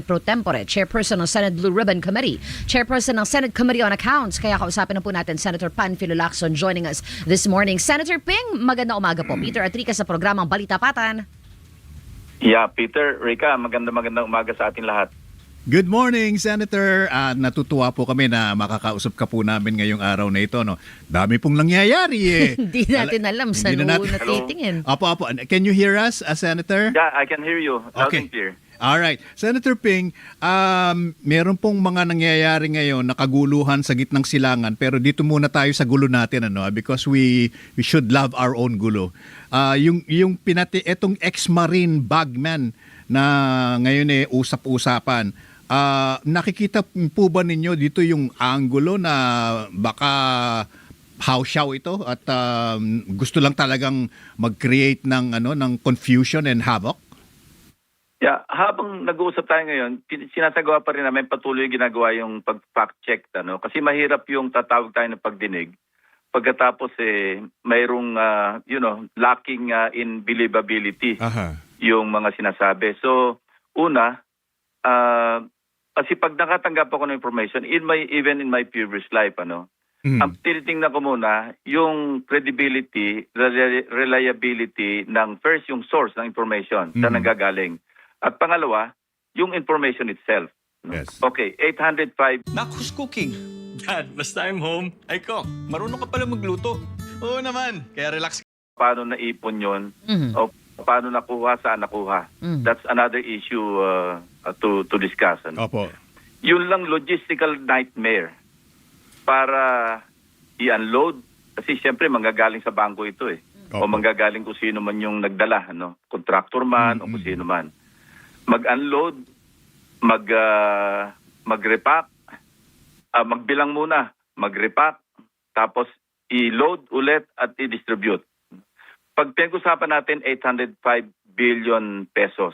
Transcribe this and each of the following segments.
Pro Tempore, Chairperson ng Senate Blue Ribbon Committee, Chairperson ng Senate Committee on Accounts. Kaya kausapin na po natin Senator Panfilo Lacson joining us this morning. Senator Ping, magandang umaga po. Peter Atrica sa programang Balita Patan. Yeah, Peter, Rica, magandang umaga sa atin lahat. Good morning, Senator. Natutuwa po kami na makakausap ka po namin ngayong araw na ito. No? Dami pong nangyayari eh. Hindi natin alam saan natitingin. Apo. Can you hear us, Senator? Yeah, I can hear you loud and clear. All right. Senator Ping, meron pong mga nangyayari ngayon na kaguluhan sa gitnang silangan, pero dito muna tayo sa gulo natin because we should love our own gulo. Yung etong ex-marine bagman na ngayon usap-usapan. Nakikita po ba ninyo dito yung angulo na baka hausyaw ito at gusto lang talagang mag-create ng confusion and havoc? Yeah, habang nag-uusap tayo ngayon, sinasagawa pa rin namin patuloy ginagawa yung pag-fact check, kasi mahirap yung tatawag tayo ng pagdinig. Pagkatapos mayroong lacking in believability yung mga sinasabi. So, una, kasi pag nakatanggap ako ng information, even in my previous life, ang tinitingnan ko muna yung credibility, reliability ng first yung source ng information sa nanggagaling. At pangalawa, yung information itself. Yes. Okay, 805. Nak, who's cooking? Dad, last time home, I cook. Marunong ka pala magluto. Oo naman, kaya relax. Paano naipon yun? O paano nakuha, saan nakuha? That's another issue to discuss. Opo. Yun lang logistical nightmare para i-unload. Kasi siyempre manggagaling sa bangko ito O manggagaling kung sino man yung nagdala. Contractor man o kung sino man. Mag-unload, mag-repack, magbilang muna, mag-repack, tapos i-load ulit at i-distribute. Pag pinag-usapan natin 805 billion pesos,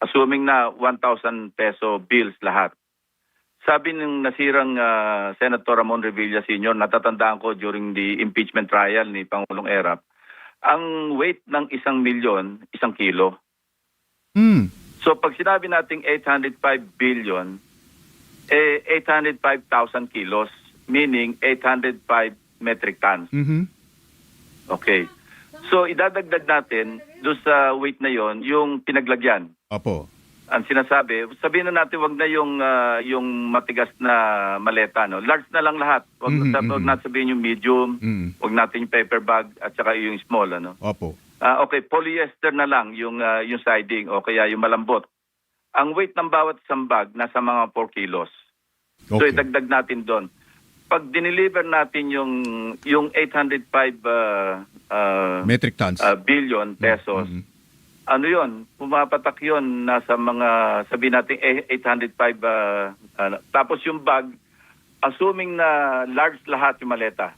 assuming na 1,000 peso bills lahat. Sabi ng nasirang Senator Ramon Revilla Sr., natatandaan ko during the impeachment trial ni Pangulong Erap, ang weight ng 1 milyon, 1 kilo. So pag sinabi nating 805 billion, 805,000 kilos, meaning 805 metric tons. Okay. So idadagdag natin doon sa weight na yon yung pinaglagyan. Opo. Ang sinasabi, sabihin na natin wag na yung matigas na maleta, large na lang lahat. Wag na sabihin yung medium, wag natin yung paper bag at saka yung small, Opo. Okay, polyester na lang yung siding o kaya yung malambot. Ang weight ng bawat isang bag nasa mga 4 kilos. So Okay. idagdag natin doon. Pag dineliver natin yung 805 Metric tons. billion pesos, ano yon? Pumapatak yon nasa mga, sabihin natin 805 tapos yung bag, assuming na large lahat yung maleta.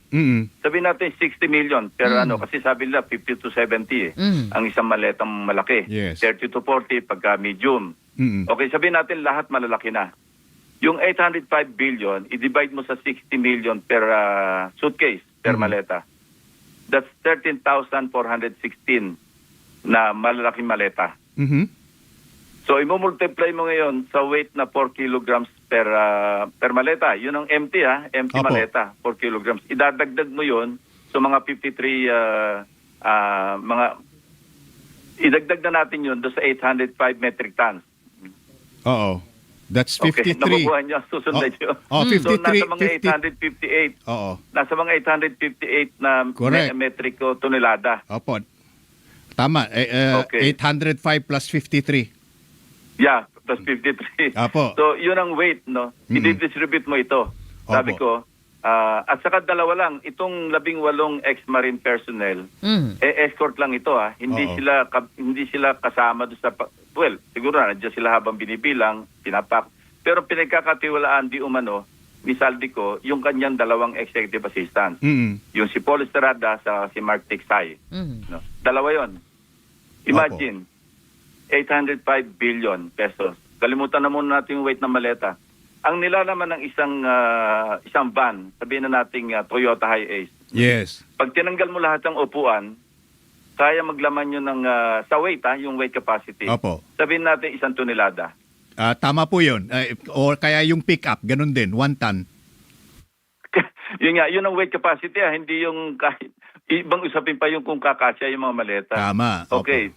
Sabihin natin 60 million pero kasi sabi nila 50 to 70 ang isang maletang malaki. Yes. 30 to 40 pagka medium. Okay, sabihin natin lahat malalaki na. Yung 805 billion, i-divide mo sa 60 million per suitcase, per maleta. That's 13,416 na malalaking maleta. So, i-multiply mo ngayon sa weight na 4 kilograms per maleta. Yun ang empty, empty Opo. maleta, 4 kilograms. Idadagdag mo yun sa mga 53, idagdag na natin yun doon sa 805 metric tons. Oo. That's 53. Okay, nabubuhan nyo, susunod nyo. So, 53. nasa mga 858. Oo. Nasa mga 858 na Correct. metric o tonelada. Opo. Tama. Okay. 805 plus 53. Yeah, plus 53. Apo. So, yun ang weight, I-distribute mo ito. Sabi ko, at saka dalawa lang, itong 18 ex-marine personnel, escort lang ito, Hindi sila kasama doon sa, siguro nandiyan sila habang binibilang, pinapak. Pero pinagkakatiwalaan di umano, ni Saldico, yung kanyang 2 executive assistants. Yung si Paul Estrada sa si Mark Tiksay. Dalawa yon. Imagine, 805 billion pesos. Kalimutan na muna natin yung weight ng maleta. Ang nilalaman ng isang van, sabihin na nating Toyota Hi-Ace. Yes. Pag tinanggal mo lahat ng upuan, kaya maglaman yun ng, sa weight yung weight capacity. Opo. Sabihin natin 1 tonelada. Tama po yun. Or kaya yung pick-up, ganun din, 1 ton. Yun nga, yun ang weight capacity, hindi yung kahit, ibang usapin pa yung kung kakasya yung mga maleta. Tama. Okay.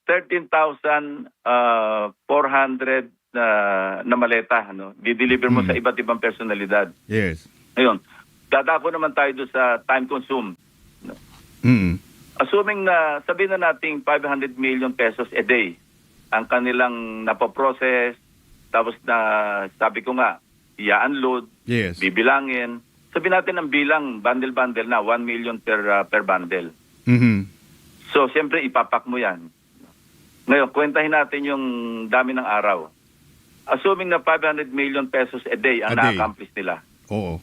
13,400 na maleta, ano? Di-deliver mo sa iba't ibang personalidad. Yes. Ngayon, dadako naman tayo doon sa time consume. Mm. Assuming na sabihin na nating 500 million pesos a day ang kanilang napoprocess, tapos na sabi ko nga, i-unload, Yes. bibilangin. Sabihin natin ang bilang, bundle-bundle na, 1 million per bundle. Mhm. So, siyempre, ipapak mo yan. Ngayon, kwentahin natin yung dami ng araw. Assuming na 500 million pesos a day ang A day. na-accomplish nila. Oo.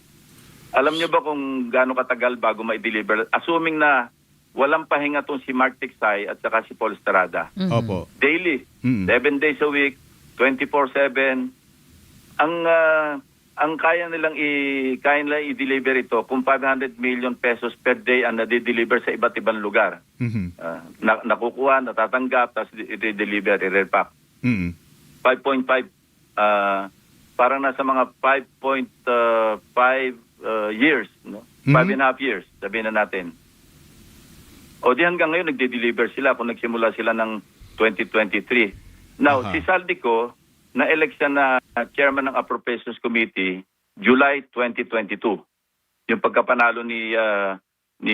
Alam nyo ba kung gaano katagal bago ma-deliver? Assuming na walang pahinga tong si Mark Tiksay at saka si Paul Estrada. Opo. Daily, 7 days a week, 24/7. Ang kaya nilang i-deliver ito kung 500 million pesos per day ang nade-deliver sa iba't ibang lugar. Mhm. Nakukuha, natatanggap, tapos i-deliver, i-repack. Mhm. 5.5, parang nasa mga 5.5 years, no? 5.5 years, sabihin na natin. O di hanggang ngayon nagde-deliver sila kung nagsimula sila ng 2023. Now, Aha. si Saldico, na-elect siya na chairman ng Appropriations Committee July 2022. Yung pagkapanalo ni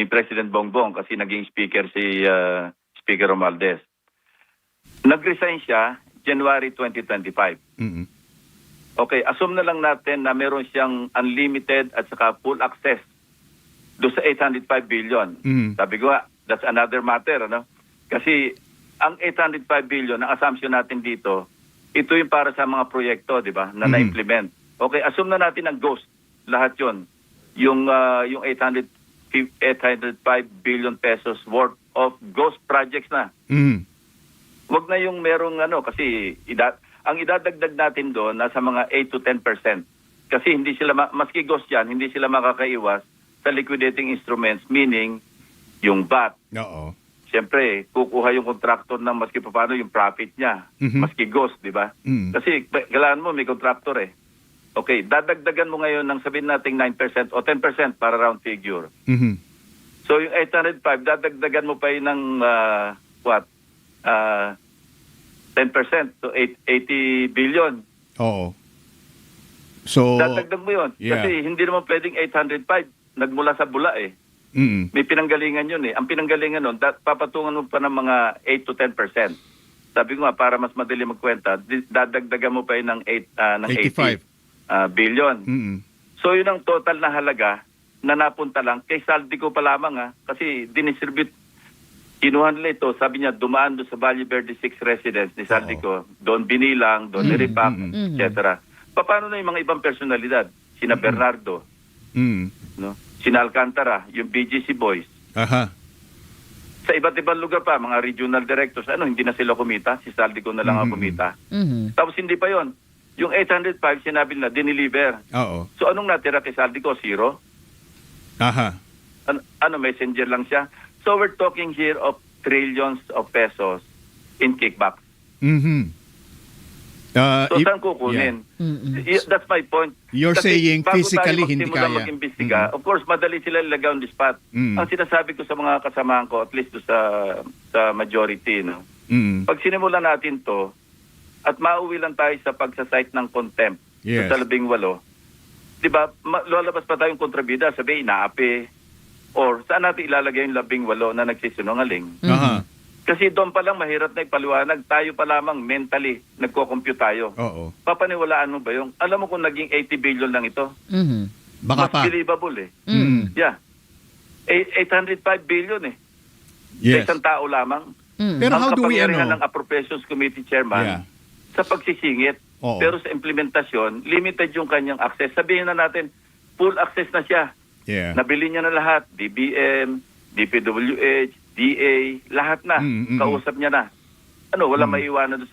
President Bongbong kasi naging speaker si Speaker Romualdez. Nag-resign siya January 2025. Mhm. Okay, assume na lang natin na meron siyang unlimited at saka full access do sa 805 billion. Mhm. Sabi ko nga, that's another matter, ano? Kasi ang 805 billion, ang assumption natin dito, ito yung para sa mga proyekto, di ba, na na-implement. Okay, assume na natin ang ghost, lahat yon. Yung 805 billion pesos worth of ghost projects na. Mhm. Wag na yung merong kasi ang idadagdag natin doon nasa mga 8 to 10%. Kasi hindi sila, maski ghost yan, hindi sila makakaiwas sa liquidating instruments, meaning yung VAT. Oo. Siyempre, kukuha yung contractor ng maski paano yung profit niya. Mhm. Maski ghost, di ba? Mhm. Kasi kailangan mo may contractor eh. Okay, dadagdagan mo ngayon ng sabihin nating 9% o 10% para round figure. Mhm. So yung 805, dadagdagan mo pa yun ng 10%, so 80 billion. Oo. So, Dadagdag mo yun. yeah. Kasi hindi naman pwedeng 805, nagmula sa bula eh. mhm. May pinanggalingan yun eh. Ang pinanggalingan nun, papatungan mo pa ng mga 8 to 10%. Sabi ko nga, para mas madali magkwenta, dadagdagan mo pa yun ng 85 80 billion. Mhm. So yun ang total na halaga na napunta lang kay Saldico pa lamang kasi dinistribute, kinuha nila ito, sabi niya, dumaan doon sa Valle Verde 6 residence ni Saldico, doon binilang, doon nirepack, etc. Paano na yung mga ibang personalidad? Sina Bernardo, Mhm. no? Sina Alcantara, yung BGC Boys. Aha. Sa iba't ibang lugar pa, mga regional directors, hindi na sila kumita, si Saldico na lang ang kumita. Mhm. Tapos hindi pa yon. Yung 805, sinabi nila, diniliver. Oo. So anong natira kay Saldico? Zero? Aha. Messenger lang siya. So we're talking here of trillions of pesos in kickback. Mhm. So saan kukunin? That's my point. You're Kasi saying bago physically tayo hindi magsimula kaya. mag-imbestiga, of course, madali sila ilagay on the spot. Ang sinasabi ko sa mga kasamahan ko, at least sa majority, no? Mhm. Pag sinimulan natin to, at mauwi lang tayo sa pagsasite ng contempt Yes. sa 18, di ba, lalabas pa tayong kontrabida, sabi, inaapi, or saan natin ilalagay yung 18 na nagsisinungaling? Aha. Kasi doon pa lang mahirap na ipaliwanag, tayo pa lamang mentally nagko-compute tayo. Oo. Papaniwalaan mo ba yung, alam mo kung naging 80 billion lang ito? Mhm. Baka Mas pa. believable eh. Mhm. Yeah. 805 billion eh. Yes. Sa isang tao lamang. Mhm. Pero Ang how do we kapangyarihan ng Appropriations Committee Chairman Yeah. sa pagsisingit. Oo. Pero sa implementasyon, limited yung kanyang access. Sabihin na natin, full access na siya. Yeah. Nabili niya na lahat. DBM, DPWH, DA, lahat na. Kausap niya na. wala maiiwanan doon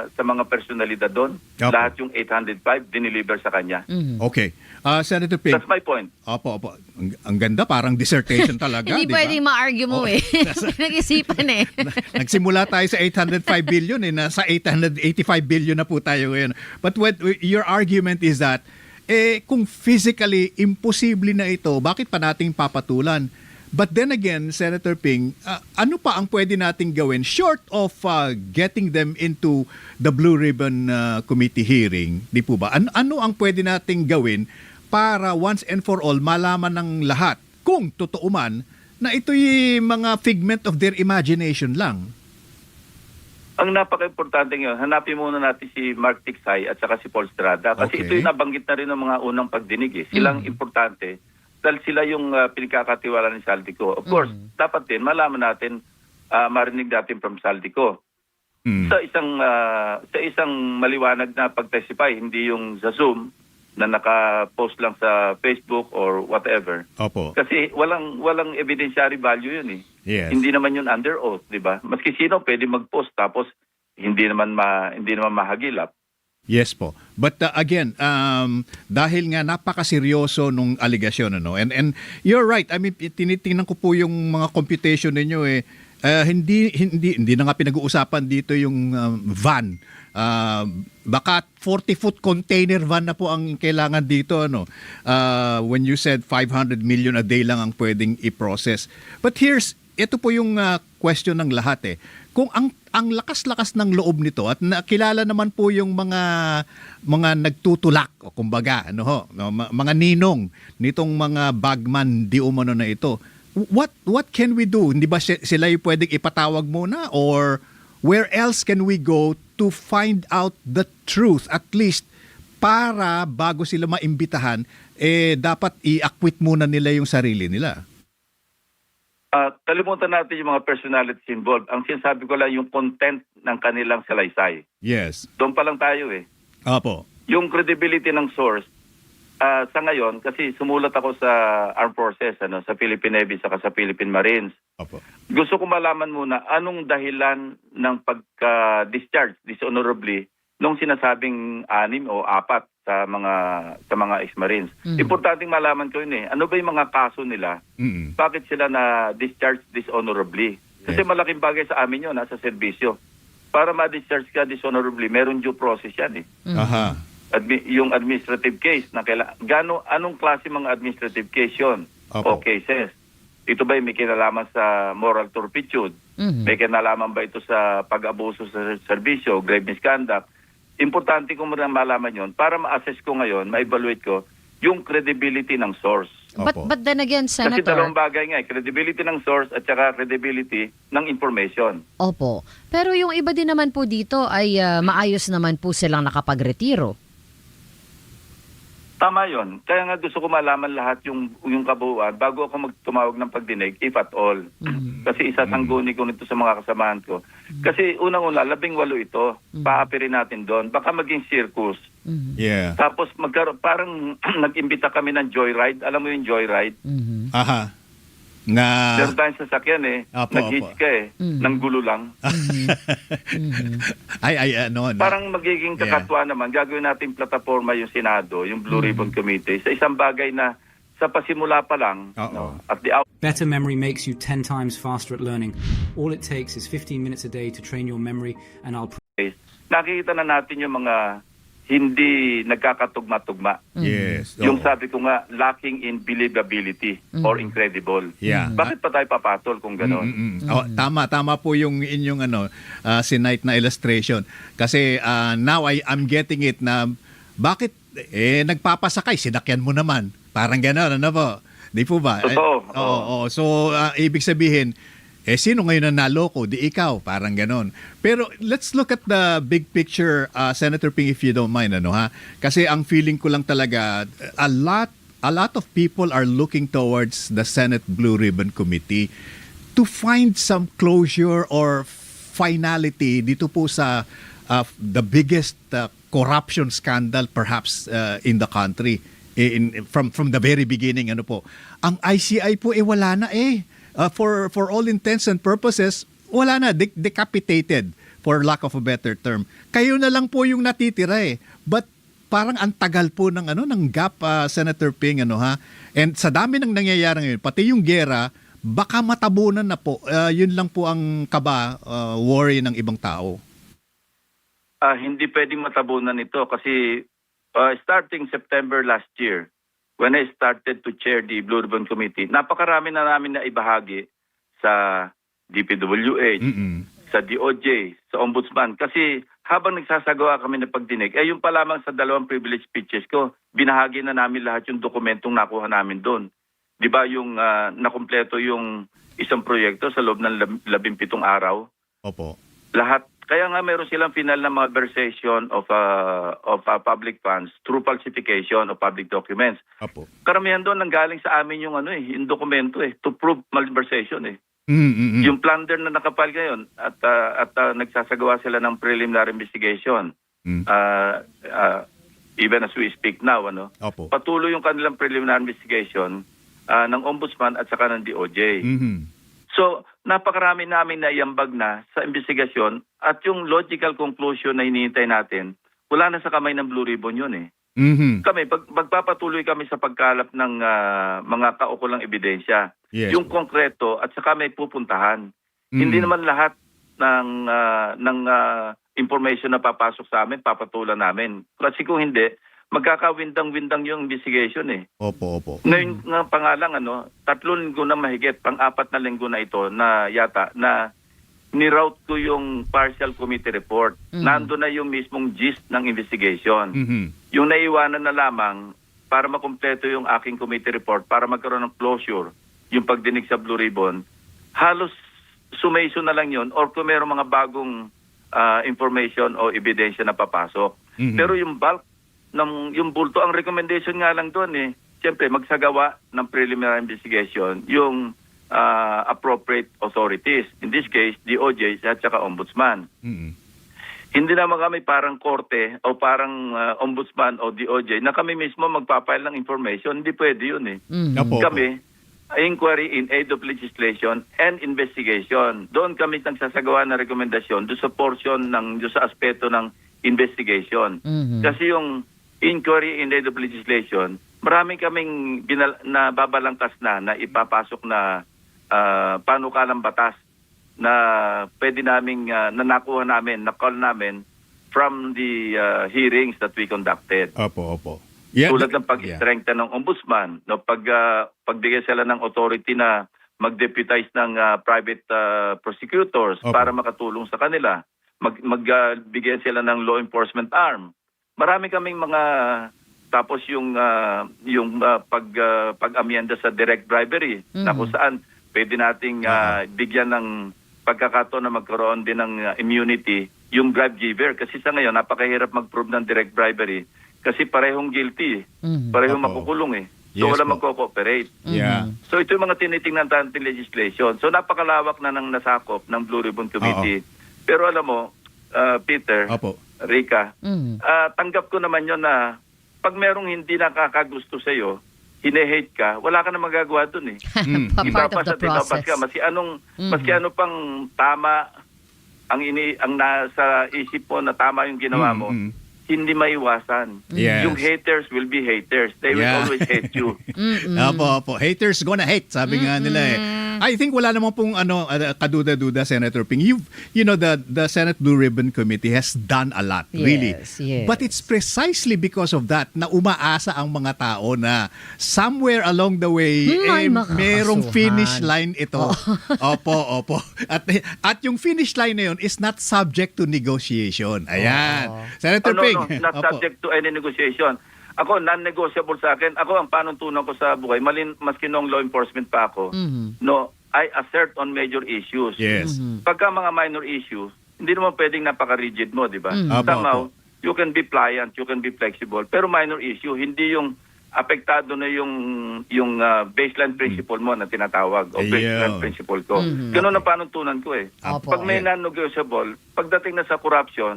sa mga personalidad doon. Opo. Lahat yung 805 dineliver sa kanya. Okay. Senator Ping. That's my point. Opo. Ang ganda, parang dissertation talaga, Hindi di ba? pwedeng ma-argue mo Oo. Nag-isipan eh. Nagsimula tayo sa 805 billion, nasa 885 billion na po tayo ngayon. But what your argument is that, kung physically imposible na ito, bakit pa nating papatulan? But then again, Senator Ping, ano pa ang pwede nating gawin short of getting them into the Blue Ribbon Committee hearing? Di po ba? Ano ang pwede nating gawin para once and for all malaman ng lahat kung totoo man na ito'y mga figment of their imagination lang? Ang napaka-importante ngayon, hanapin muna natin si Mark Tiksay at saka si Paul Strada. Kasi Okay. ito yung nabanggit na rin ng mga unang pagdinig. Silang importante dahil sila yung pinagkakatiwala ni Saldico. Of course, dapat din malaman natin, marinig natin from Saldico. Sa isang maliwanag na pag-testify, hindi yung sa Zoom na naka-post lang sa Facebook or whatever. Opo. Kasi walang evidentiary value yun eh. Yes. Hindi naman yun under oath, di ba? Maski sino pwede mag-post tapos hindi naman mahagilap. Yes po. But again, dahil nga napakaseryoso nung allegation, and you're right. I mean, tinitingnan ko po yung mga computation ninyo hindi na nga pinag-uusapan dito yung van. Baka 40-foot container van na po ang kailangan dito, when you said 500 million a day lang ang pwedeng i-process. But ito po yung question ng lahat Kung ang lakas-lakas ng loob nito at nakilala naman po yung mga nagtutulak o kumbaga mga ninong nitong mga bagman di umano na ito. What can we do? Hindi ba sila yung pwedeng ipatawag muna, or where else can we go to find out the truth, at least para bago sila maimbitahan dapat i-acquit muna nila yung sarili nila? Kalimutan natin yung mga personalities involved. Ang sinasabi ko lang yung content ng kanilang salaysay. Yes. Doon pa lang tayo Opo. Yung credibility ng source, sa ngayon, kasi sumulat ako sa Armed Forces, sa Philippine Navy, saka sa Philippine Marines. Opo. Gusto ko malaman muna anong dahilan ng pagka-discharge dishonorably nung sinasabing 6 o 4 sa mga ex-Marines. Importanteng malaman ko yun Ano ba yung mga kaso nila? Bakit sila na-discharge dishonorably? Kasi malaking bagay sa amin yun, sa serbisyo. Para ma-discharge ka dishonorably, meron due process yan Aha. Yung administrative case na anong klase mga administrative case yun? O Opo. cases? Ito ba may kinalaman sa moral turpitude? May kinalaman ba ito sa pag-abuso sa serbisyo, grave misconduct? Importante ko muna malaman yon para ma-assess ko ngayon, ma-evaluate ko yung credibility ng source. Opo. But then again, Kasi Senator... dalawang bagay nga, credibility ng source at saka credibility ng information. Opo. Pero yung iba din naman po dito ay maayos naman po silang nakapagretiro. Tama yon. Kaya nga gusto ko malaman lahat yung kabuuan bago ako magtumawag ng pagdinig, if at all. Kasi isasangguni ko nito sa mga kasamahan ko. Kasi unang-una, 18 ito. Paapirin natin doon. Baka maging circus. Yeah. Tapos parang nag-imbita kami ng joyride. Alam mo yung joyride? Aha. Na Meron tayong sasakyan Apo, Nag-hitch ka ng gulo lang. no. Parang magiging kakatwa naman. Gagawin natin plataforma yung Senado, yung Blue Ribbon Committee, sa isang bagay na sa pasimula pa lang, at the Better memory makes you 10 times faster at learning. All it takes is 15 minutes a day to train your memory, and I'll outpace, nakikita na natin yung mga hindi nagkakatugma-tugma. Yes. Yung sabi ko nga, lacking in believability or incredible. Yeah. Bakit pa tayo papatol kung gano'n? Tama po yung inyong sinight na illustration. Kasi now I'm getting it na bakit nagpapasakay, sinakyan mo naman. Parang gano'n, po? Di po ba? Totoo. Oo. So, ibig sabihin, sino ngayon ang naloko? Di ikaw. Parang ganon. Pero let's look at the big picture, Senator Ping, if you don't mind. Kasi ang feeling ko lang talaga, a lot of people are looking towards the Senate Blue Ribbon Committee to find some closure or finality dito po sa the biggest corruption scandal perhaps in the country. From the very beginning, ang ICI po wala na for all intents and purposes, wala na, decapitated. for lack of a better term. Kayo na lang po yung natitira eh. But parang ang tagal po ng ng gap, Senator Ping, And sa dami ng nangyayari ngayon, pati yung gera, baka matabunan na po. Yun lang po ang worry ng ibang tao. Hindi pwedeng matabunan ito kasi starting September last year, when I started to chair the Blue Ribbon Committee, napakarami na namin na ibahagi sa DPWH, sa DOJ, sa Ombudsman. Kasi habang nagsasagawa kami ng pagdinig, yung pa lamang sa 2 privilege speeches ko, binahagi na namin lahat yung dokumentong nakuha namin doon. Di ba yung nakumpleto yung isang proyekto sa loob ng 17 araw? Opo. Lahat. Kaya nga meron silang final na malversation of public funds through falsification of public documents. Opo. Karamihan doon nanggaling sa amin yung yung dokumento to prove malversation Yung plunder na nakapal ngayon at nagsasagawa sila ng preliminary investigation. Even as we speak now, Opo. patuloy yung kanilang preliminary investigation ng Ombudsman at saka ng DOJ. So, napakarami namin naiambag na sa investigasyon at yung logical conclusion na hinihintay natin, wala na sa kamay ng Blue Ribbon yun Kami, magpapatuloy kami sa pagkalap ng mga kaukulang ebidensya. Yes. Yung konkreto at saka may pupuntahan. Hindi naman lahat ng information na papasok sa amin, papatulan namin. Kasi kung hindi, magkakawindang-windang yung investigation Opo. Ngayon nga pangalang 3 linggo na mahigit, pang-4 na linggo na ito na yata na ni-route ko yung partial committee report. Nando na yung mismong gist ng investigation. Yung naiwanan na lamang para makumpleto yung aking committee report, para magkaroon ng closure, yung pagdinig sa Blue Ribbon, halos sumayso na lang yun or kung mayroong mga bagong information o ebidensya na papasok. Pero yung bulk yung bulto, ang recommendation nga lang doon siyempre magsagawa ng preliminary investigation yung appropriate authorities. In this case, DOJ at saka Ombudsman. Hindi naman kami parang korte o parang Ombudsman o DOJ na kami mismo magpapile ng information. Hindi pwede yun Opo. Kami, inquiry in aid of legislation and investigation. Doon kami nagsasagawa ng rekomendasyon doon sa portion doon sa aspeto ng investigation. Kasi yung inquiry in aid of legislation, marami kaming nababalangkas na ipapasok na panukalang batas na pwede naming nakuha namin, na-call namin from the hearings that we conducted. Opo. Yeah, Tulad ng pag-strengthen ng Ombudsman, pagbigay sila ng authority na mag-deputize ng private prosecutors para makatulong sa kanila, magbigay sila ng law enforcement arm. Marami kaming mga tapos yung pag-amyenda sa direct bribery na kung saan pwede nating bigyan ng pagkakataon na magkaroon din ng immunity yung bribe giver kasi sa ngayon napakahirap mag-prove ng direct bribery kasi parehong guilty, parehong makukulong So Yes, wala po. magko-cooperate. Yeah. So ito yung mga tinitingnan natin legislation. So napakalawak na ng nasakop ng Blue Ribbon Committee. Pero alam mo, Peter, Opo. Rica, tanggap ko naman yon na pag merong hindi nakakagusto sa'yo, hine-hate ka, wala ka na magagawa dun Part of the process. ka. Maski ano pang tama ang nasa isip mo na tama yung ginawa mo, hindi maiwasan. Yes. Yung haters will be haters. They will always hate you. Opo. Haters gonna hate, sabi nga nila I think wala namang pong kaduda-duda, Senator Ping. The Senate Blue Ribbon Committee has done a lot, really. Yes. But it's precisely because of that na umaasa ang mga tao na somewhere along the way, merong finish line ito. Opo. At yung finish line na yun is not subject to negotiation. Ayan. Senator Ping. Not subject to any negotiation. Ako, non-negotiable sa akin. Ako, ang panuntunan ko sa buhay, maski nung law enforcement pa ako, I assert on major issues. Yes. Pagka mga minor issues, hindi naman pwedeng napaka-rigid mo, di ba? Somehow, you can be pliant, you can be flexible. Pero minor issue, hindi yung apektado na yung baseline principle mo na tinatawag o baseline principle ko. Ganun ang panuntunan ko Opo. Pag may non-negotiable, pagdating na sa corruption,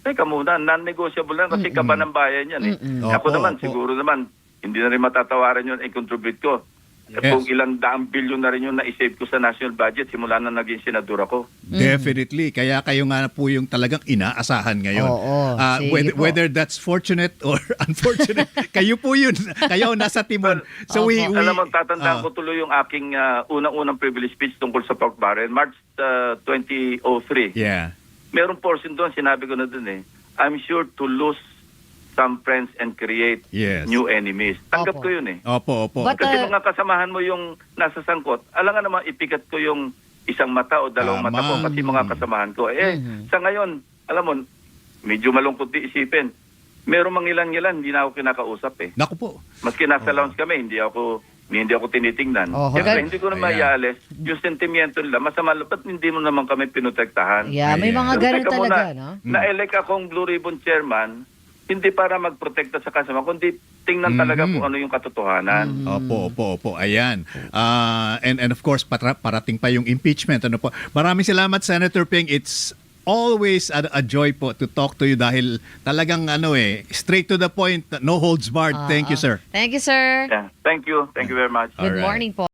teka muna, non-negotiable lang kasi kaba ng bayan yan Ako naman, siguro naman, hindi na rin matatawaran yun, i-contribute ko. Kung ilang daang bilyon na rin yung na-save ko sa national budget simula na naging senador ako. Definitely. Kaya kayo nga po yung talagang inaasahan ngayon. Oo, sige whether, po. whether that's fortunate or unfortunate, kayo po yun. Kayo nasa timon. So Alam mo, tatandaan ko tuloy yung aking unang-unang privilege speech tungkol sa pork barrel, March 2003. Yeah. Merong portion doon, sinabi ko na doon I'm sure to lose some friends and create Yes. new enemies. Tanggap Opo. ko yun Opo, opo. But, Kasi mga kasamahan mo yung nasa sangkot, alangan naman ipikat ko yung isang mata o dalawang Tama. mata ko kasi mga kasamahan ko. Sa ngayon, alam mo, medyo malungkot di isipin. Merong mangilan-ngilan, hindi na ako kinakausap Naku po. Maski nasa lounge kami, hindi ako tinitingnan. Oh, Siyempre, hanggang- hindi ko na Ayan. maialis. Yung sentimiento nila, masama, ba't hindi mo naman kami pinotektahan? Yeah, may Ayan. mga Pero ganun teka muna, talaga, no? Na-elect akong Blue Ribbon Chairman, hindi para magprotekta sa kasama, kundi tingnan talaga kung ano yung katotohanan. Opo. Ayan. And of course, parating pa yung impeachment. Ano po. Maraming salamat, Senator Ping. It's always a joy po to talk to you dahil talagang straight to the point, no holds barred. Thank you, sir. Thank you, sir. Yeah. Thank you very much. Good Alright. morning po.